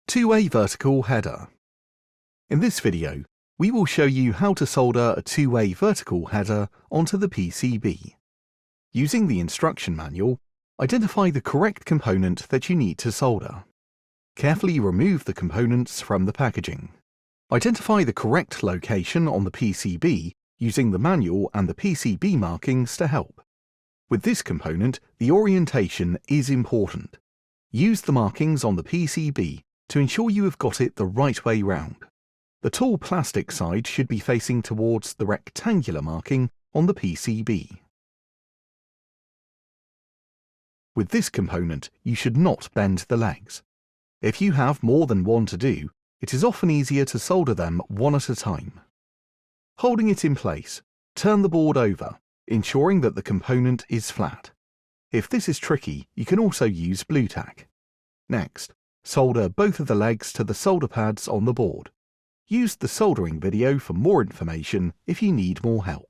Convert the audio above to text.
Two-way vertical header. In this video, we will show you how to solder a two-way vertical header onto the PCB. Using the instruction manual, identify the correct component that you need to solder. Carefully remove the components from the packaging. Identify the correct location on the PCB using the manual and the PCB markings to help. With this component, the orientation is important. Use the markings on the PCB to ensure you have got it the right way round. The tall plastic side should be facing towards the rectangular marking on the PCB. With this component, you should not bend the legs. If you have more than one to do, it is often easier to solder them one at a time. Holding it in place, turn the board over, ensuring that the component is flat. If this is tricky, you can also use blue tack. Next, solder both of the legs to the solder pads on the board. Use the soldering video for more information if you need more help.